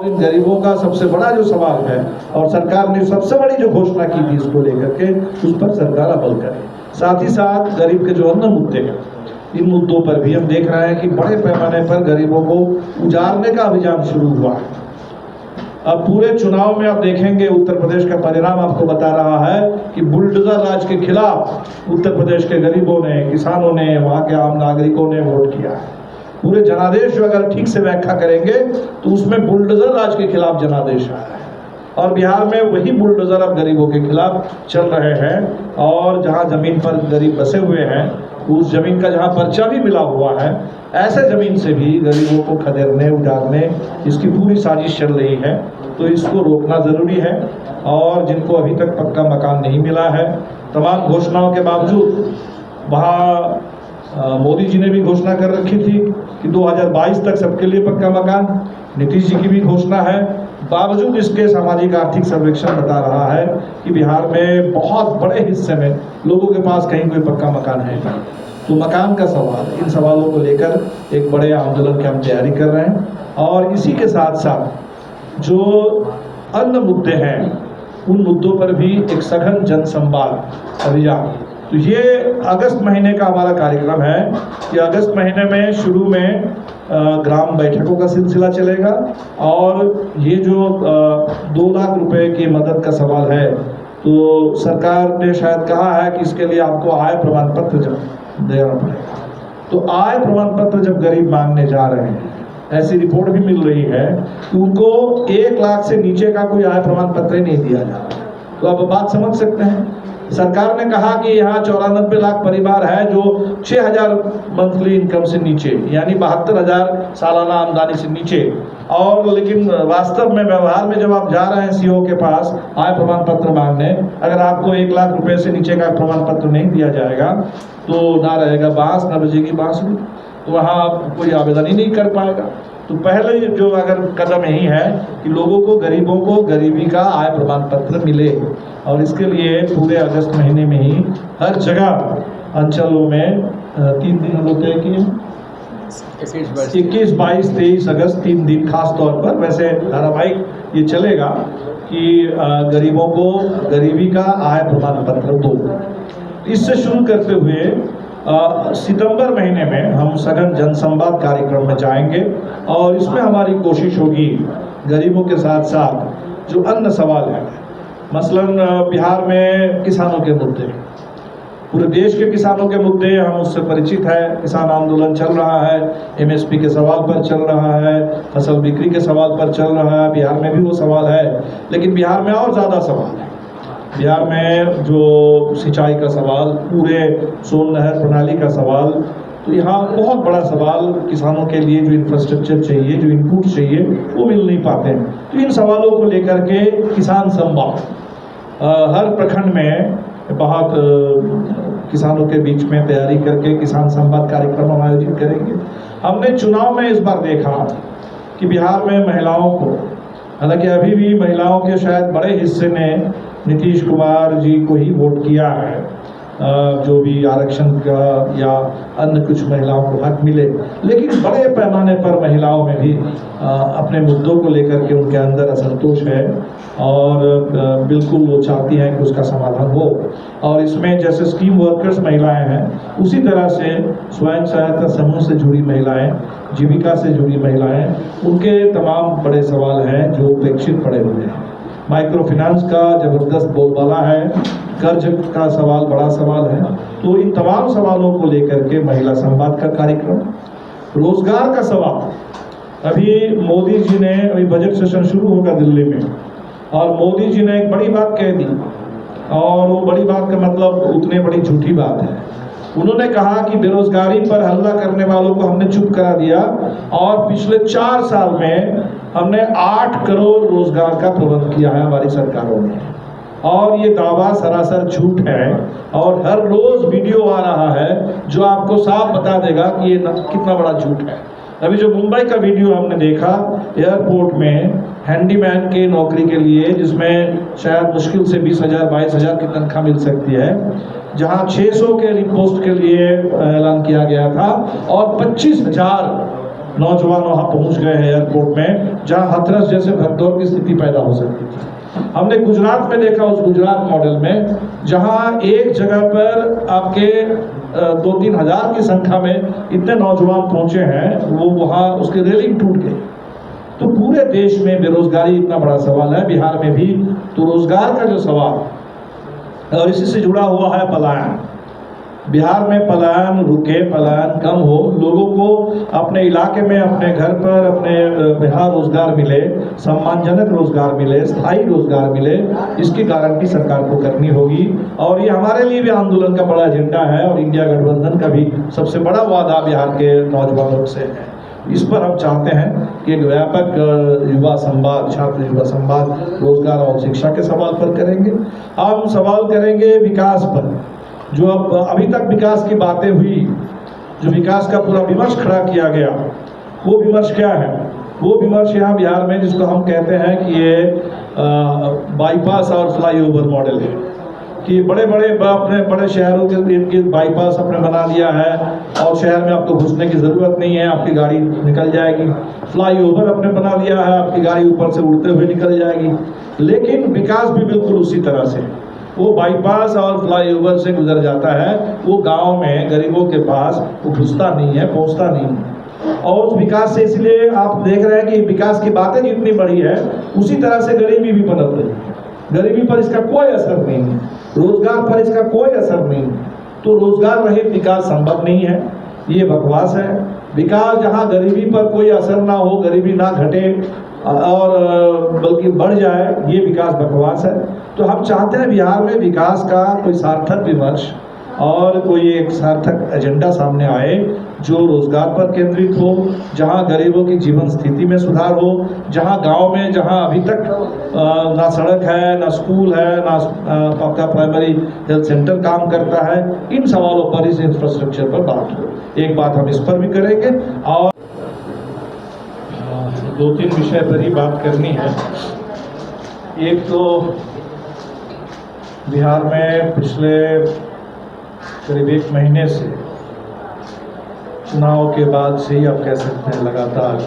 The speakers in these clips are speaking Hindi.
इन गरीबों का सबसे बड़ा जो सवाल है और सरकार ने सबसे बड़ी जो घोषणा की थी इसको लेकर के, उस पर सरकार अमल करे। साथ ही साथ गरीब के जो अन्य मुद्दे हैं, इन मुद्दों पर भी हम देख रहे हैं कि बड़े पैमाने पर गरीबों को उजाड़ने का अभियान शुरू हुआ है। अब पूरे चुनाव में आप देखेंगे उत्तर प्रदेश का परिणाम आपको बता रहा है कि बुलडोजर राज के खिलाफ उत्तर प्रदेश के गरीबों ने, किसानों ने, वहाँ के आम नागरिकों ने वोट किया है। पूरे जनादेश जो अगर ठीक से व्याख्या करेंगे तो उसमें बुलडोजर राज के खिलाफ जनादेश आया है और बिहार में वही बुलडोजर अब गरीबों के खिलाफ चल रहे हैं। और जहाँ जमीन पर गरीब बसे हुए हैं, उस जमीन का जहाँ पर्चा भी मिला हुआ है, ऐसे जमीन से भी गरीबों को खदेड़ने, उजाड़ने, इसकी पूरी साजिश चल रही है। तो इसको रोकना ज़रूरी है। और जिनको अभी तक पक्का मकान नहीं मिला है, तमाम घोषणाओं के बावजूद, वहाँ मोदी जी ने भी घोषणा कर रखी थी कि 2022 तक सबके लिए पक्का मकान, नीतीश जी की भी घोषणा है, बावजूद इसके सामाजिक आर्थिक सर्वेक्षण बता रहा है कि बिहार में बहुत बड़े हिस्से में लोगों के पास कहीं कोई पक्का मकान है नहीं। तो मकान का सवाल, इन सवालों को लेकर एक बड़े आंदोलन की हम तैयारी कर रहे हैं। और इसी के साथ साथ जो अन्य मुद्दे हैं, उन मुद्दों पर भी एक सघन जनसंवाद अभियान। तो ये अगस्त महीने का हमारा कार्यक्रम है कि अगस्त महीने में शुरू में ग्राम बैठकों का सिलसिला चलेगा। और ये जो 2 लाख रुपए की मदद का सवाल है, तो सरकार ने शायद कहा है कि इसके लिए आपको आय प्रमाण पत्र जब देना पड़ेगा। तो आय प्रमाण पत्र जब गरीब मांगने जा रहे हैं, ऐसी रिपोर्ट भी मिल रही है कि उनको 1 लाख से नीचे का कोई आय प्रमाण पत्र ही नहीं दिया जा रहा। तो अब बात समझ सकते हैं, सरकार ने कहा कि यहाँ 94 लाख परिवार है जो 6000 मंथली इनकम से नीचे, यानी 72,000 सालाना आमदनी से नीचे। और लेकिन वास्तव में व्यवहार में जब आप जा रहे हैं सीओ के पास आय प्रमाण पत्र मांगने, अगर आपको 1 लाख रुपए से नीचे का प्रमाण पत्र नहीं दिया जाएगा तो ना रहेगा बांस, ना बजेगी बांसुरी, तो वहाँ आप कोई आवेदन ही नहीं कर पाएगा। तो पहले जो अगर कदम यही है कि लोगों को, गरीबों को गरीबी का आय प्रमाण पत्र मिले। और इसके लिए पूरे अगस्त महीने में ही हर जगह अंचलों में 3 दिन हम लोग तय किए, 21, 22, 23 अगस्त 3 दिन खास तौर पर, वैसे धारावाहिक ये चलेगा कि गरीबों को गरीबी का आय प्रमाण पत्र दो। इससे शुरू करते हुए सितंबर महीने में हम सघन जनसंवाद कार्यक्रम में जाएंगे और इसमें हमारी कोशिश होगी गरीबों के साथ साथ जो अन्य सवाल हैं, मसलन बिहार में किसानों के मुद्दे, पूरे देश के किसानों के मुद्दे हम उससे परिचित है। किसान आंदोलन चल रहा है, एमएसपी के सवाल पर चल रहा है, फसल बिक्री के सवाल पर चल रहा है, बिहार में भी वो सवाल है। लेकिन बिहार में और ज़्यादा सवाल है। बिहार में जो सिंचाई का सवाल, पूरे सोन नहर प्रणाली का सवाल, तो यहाँ बहुत बड़ा सवाल, किसानों के लिए जो इंफ्रास्ट्रक्चर चाहिए, जो इनपुट चाहिए, वो मिल नहीं पाते हैं। तो इन सवालों को लेकर के किसान संवाद हर प्रखंड में बहुत किसानों के बीच में तैयारी करके किसान संवाद कार्यक्रम हम आयोजित करेंगे। हमने चुनाव में इस बार देखा कि बिहार में महिलाओं को, हालांकि अभी भी महिलाओं के शायद बड़े हिस्से ने नीतीश कुमार जी को ही वोट किया है, जो भी आरक्षण का या अन्य कुछ महिलाओं को हक मिले, लेकिन बड़े पैमाने पर महिलाओं में भी अपने मुद्दों को लेकर के उनके अंदर असंतोष है और बिल्कुल वो चाहती हैं कि उसका समाधान हो। और इसमें जैसे स्कीम वर्कर्स महिलाएं हैं, उसी तरह से स्वयं सहायता समूह से जुड़ी महिलाएं, जीविका से जुड़ी महिलाएं, उनके तमाम बड़े सवाल हैं जो उपेक्षित पड़े हुए हैं। माइक्रो फाइनेंस का ज़बरदस्त बोलबाला है, कर्ज का सवाल बड़ा सवाल है। तो इन तमाम सवालों को लेकर के महिला संवाद का कार्यक्रम, रोजगार का सवाल, अभी मोदी जी ने, अभी बजट सेशन शुरू होगा दिल्ली में, और मोदी जी ने एक बड़ी बात कह दी, और वो बड़ी बात का मतलब उतनी बड़ी झूठी बात है। उन्होंने कहा कि बेरोजगारी पर हल्ला करने वालों को हमने चुप करा दिया और पिछले 4 साल में हमने 8 करोड़ रोजगार का प्रबंध किया है हमारी सरकारों ने। और ये दावा सरासर झूठ है और हर रोज वीडियो आ रहा है जो आपको साफ बता देगा कि ये कितना बड़ा झूठ है। अभी जो मुंबई का वीडियो हमने देखा एयरपोर्ट में हैंडीमैन के नौकरी के लिए, जिसमें शायद मुश्किल से 20,000 22,000 की तनख्वाह मिल सकती है, जहां 600 के पोस्ट के लिए ऐलान किया गया था और 25,000 नौजवान वहाँ पहुँच गए हैं एयरपोर्ट में, जहाँ हाथरस जैसे भगदौड़ की स्थिति पैदा हो सकती थी। हमने गुजरात में देखा, उस गुजरात मॉडल में, जहाँ एक जगह पर आपके 2-3 हज़ार की संख्या में इतने नौजवान पहुँचे हैं, वो वहाँ उसकी रेलिंग टूट गई। तो पूरे देश में बेरोजगारी इतना बड़ा सवाल है, बिहार में भी तो रोजगार का जो सवाल, और इसी से जुड़ा हुआ है पलायन। बिहार में पलायन रुके, पलायन कम हो, लोगों को अपने इलाके में, अपने घर पर, अपने बिहार रोजगार मिले, सम्मानजनक रोजगार मिले, स्थायी रोजगार मिले, इसकी गारंटी सरकार को करनी होगी। और ये हमारे लिए भी आंदोलन का बड़ा एजेंडा है, और इंडिया गठबंधन का भी सबसे बड़ा वादा बिहार के नौजवानों से है। इस पर हम चाहते हैं कि एक व्यापक युवा संवाद, छात्र युवा संवाद रोजगार और शिक्षा के सवाल पर करेंगे। हम सवाल करेंगे विकास पर, जो अब अभी तक विकास की बातें हुई, जो विकास का पूरा विमर्श खड़ा किया गया, वो विमर्श क्या है? वो विमर्श यहाँ बिहार में जिसको हम कहते हैं कि ये बाईपास और फ्लाईओवर मॉडल है, कि बड़े बड़े अपने बड़े शहरों के इर्द बाईपास अपने बना दिया है, और शहर में आपको घुसने की ज़रूरत नहीं है, आपकी गाड़ी निकल जाएगी। फ्लाईओवर अपने बना लिया है, आपकी गाड़ी ऊपर से उड़ते हुए निकल जाएगी। लेकिन विकास भी बिल्कुल उसी तरह से, वो बाईपास और फ्लाईओवर से गुजर जाता है, वो गांव में गरीबों के पास वो घुसता नहीं है, पहुंचता नहीं है। और उस विकास से इसलिए आप देख रहे हैं कि विकास की बातें जितनी बड़ी है, उसी तरह से गरीबी भी पनप रही है। गरीबी पर इसका कोई असर नहीं है, रोजगार पर इसका कोई असर नहीं है। तो रोजगार रहित विकास संभव नहीं है, ये बकवास है। विकास जहाँ गरीबी पर कोई असर ना हो, गरीबी ना घटे और बल्कि बढ़ जाए, ये विकास बकवास है। तो हम चाहते हैं बिहार में विकास का कोई सार्थक विमर्श और कोई एक सार्थक एजेंडा सामने आए, जो रोजगार पर केंद्रित हो, जहां गरीबों की जीवन स्थिति में सुधार हो, जहां गांव में जहां अभी तक ना सड़क है, ना स्कूल है, ना आपका प्राइमरी हेल्थ सेंटर काम करता है, इन सवालों पर, इस इंफ्रास्ट्रक्चर पर बात हो। एक बात हम इस पर भी करेंगे, और 2-3 विषय पर ही बात करनी है। एक तो बिहार में पिछले करीब 1 महीने से, चुनाव के बाद से ही आप कह सकते हैं, लगातार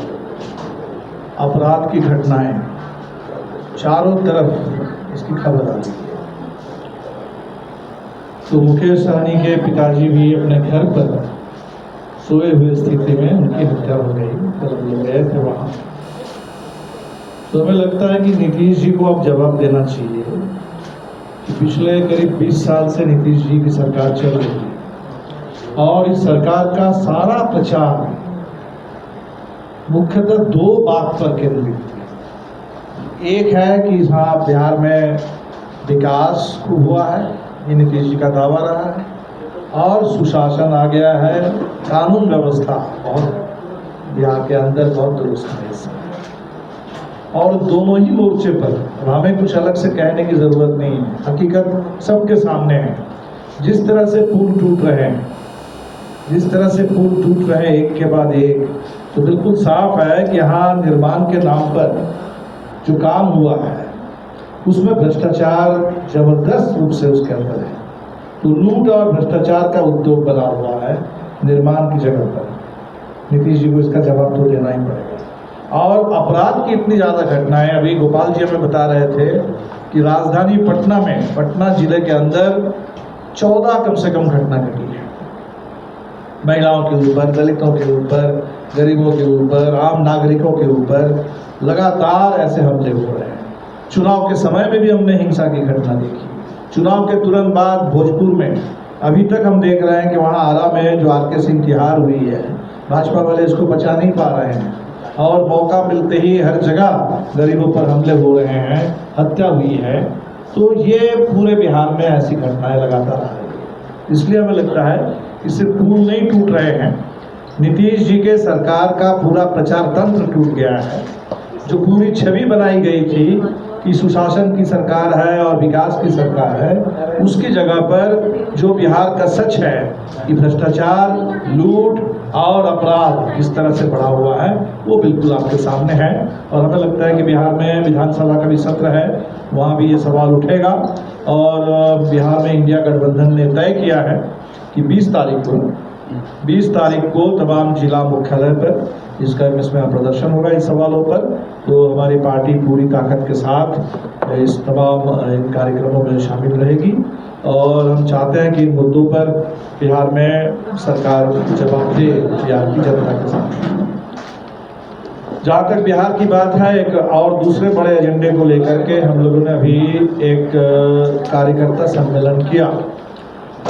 अपराध की घटनाएं चारों तरफ इसकी खबर आ रही है। तो मुकेश सहनी के पिताजी भी अपने घर पर सोए हुए स्थिति में उनकी हत्या हो गई, कल हम लोग गए थे वहाँ। तो हमें लगता है कि नीतीश जी को अब जवाब देना चाहिए कि पिछले करीब 20 साल से नीतीश जी की सरकार चल रही है, और इस सरकार का सारा प्रचार मुख्यतः 2 बात पर केंद्रित है। एक है कि हाँ, बिहार में विकास खूब हुआ है, ये नीतीश जी का दावा रहा है, और सुशासन आ गया है, कानून व्यवस्था बहुत बिहार के अंदर बहुत दुरुस्त है इस समय। और दोनों ही मोर्चे पर हमें कुछ अलग से कहने की ज़रूरत नहीं है, हकीकत सबके सामने है। जिस तरह से पुल टूट रहे हैं, जिस तरह से पुल टूट रहे हैं एक के बाद एक, तो बिल्कुल साफ है कि यहाँ निर्माण के नाम पर जो काम हुआ है उसमें भ्रष्टाचार जबरदस्त रूप से उसके अंदर है। तो लूट और भ्रष्टाचार का उद्योग बना हुआ है निर्माण की जगह पर। नीतीश जी को इसका जवाब तो देना ही पड़ेगा। और अपराध की इतनी ज़्यादा घटनाएं, अभी गोपाल जी हमें बता रहे थे कि राजधानी पटना में, पटना जिले के अंदर 14 कम से कम घटना घटी है, महिलाओं के ऊपर, दलितों के ऊपर, गरीबों के ऊपर, आम नागरिकों के ऊपर लगातार ऐसे हमले हो रहे हैं। चुनाव के समय में भी हमने हिंसा की घटना देखी। चुनाव के तुरंत बाद भोजपुर में अभी तक हम देख रहे हैं कि वहाँ आरा में जो आर के सिंह की हार हुई है, भाजपा वाले इसको बचा नहीं पा रहे हैं, और मौका मिलते ही हर जगह गरीबों पर हमले हो रहे हैं, हत्या हुई है। तो ये पूरे बिहार में ऐसी घटनाएं लगातार आ रही है। इसलिए हमें लगता है इससे पुल नहीं टूट रहे हैं, नीतीश जी के सरकार का पूरा प्रचार तंत्र टूट गया है। जो पूरी छवि बनाई गई थी कि सुशासन की सरकार है और विकास की सरकार है, उसकी जगह पर जो बिहार का सच है कि भ्रष्टाचार, लूट और अपराध किस तरह से बढ़ा हुआ है, वो बिल्कुल आपके सामने है। और हमें लगता है कि बिहार में विधानसभा का भी सत्र है, वहाँ भी ये सवाल उठेगा। और बिहार में इंडिया गठबंधन ने तय किया है कि 20 तारीख को तमाम जिला मुख्यालय पर इसका इसमें प्रदर्शन होगा इन सवालों पर। तो हमारी पार्टी पूरी ताकत के साथ इस तमाम इन कार्यक्रमों में शामिल रहेगी और हम चाहते हैं कि इन मुद्दों पर बिहार में सरकार जवाब दे बिहार की जनता के साथ। जहाँ तक बिहार की बात है, एक और दूसरे बड़े एजेंडे को लेकर के हम लोगों ने अभी एक कार्यकर्ता सम्मेलन किया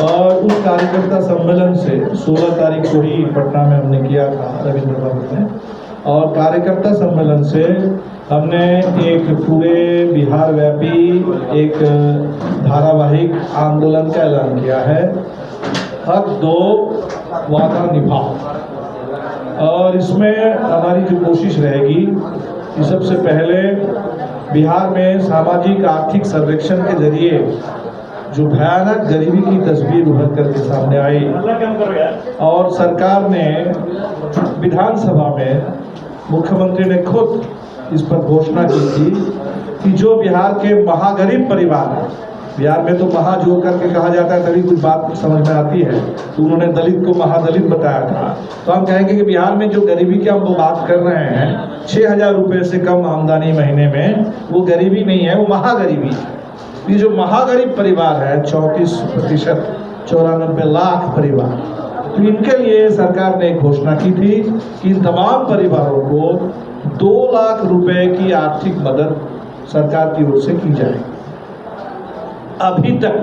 और उस कार्यकर्ता सम्मेलन से 16 तारीख को ही पटना में हमने किया था रविंद्र भवन में, और कार्यकर्ता सम्मेलन से हमने एक पूरे बिहार व्यापी एक धारावाहिक आंदोलन का ऐलान किया है, हक दो वादा निभाओ। और इसमें हमारी जो कोशिश रहेगी कि सबसे पहले बिहार में सामाजिक आर्थिक सर्वेक्षण के जरिए जो भयानक गरीबी की तस्वीर उभर करके सामने आई और सरकार ने विधानसभा में मुख्यमंत्री ने खुद इस पर घोषणा की थी कि जो बिहार के महागरीब परिवार हैं, बिहार में तो महा जोड़ करके कहा जाता है तभी कुछ बात समझ में आती है, तो उन्होंने दलित को महादलित बताया था। तो हम कहेंगे कि बिहार में जो गरीबी की हम बात कर रहे हैं 6,000 रुपये से कम आमदनी महीने में, वो गरीबी नहीं है, वो महागरीबी है। ये जो महागरीब परिवार है 34%, 94 लाख परिवार, तो इनके लिए सरकार ने घोषणा की थी कि इन तमाम परिवारों को 2 लाख रुपए की आर्थिक मदद सरकार की ओर से की जाए। अभी तक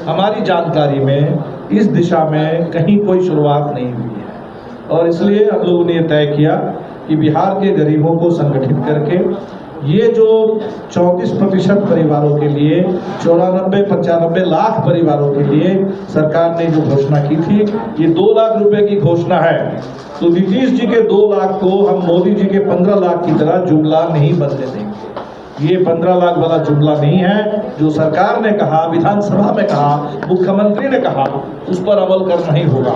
हमारी जानकारी में इस दिशा में कहीं कोई शुरुआत नहीं हुई है और इसलिए हम लोगों ने तय किया कि बिहार के गरीबों को संगठित करके ये जो 34% परिवारों के लिए 94-95 लाख परिवारों के लिए सरकार ने जो घोषणा की थी, ये 2 लाख रुपए की घोषणा है। तो नीतीश जी के 2 लाख को हम मोदी जी के 15 लाख की तरह जुमला नहीं बनने देंगे। ये 15 लाख वाला जुमला नहीं है, जो सरकार ने कहा, विधानसभा में कहा, मुख्यमंत्री ने कहा, उस पर अमल करना ही होगा।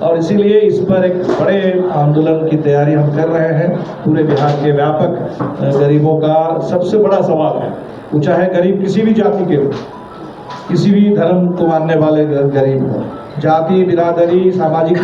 और इसीलिए इस पर एक बड़े आंदोलन की तैयारी हम कर रहे हैं। पूरे बिहार के व्यापक गरीबों का सबसे बड़ा सवाल है, वो चाहे गरीब किसी भी जाति के हो, किसी भी धर्म को मानने वाले गरीब हो, जाति बिरादरी सामाजिक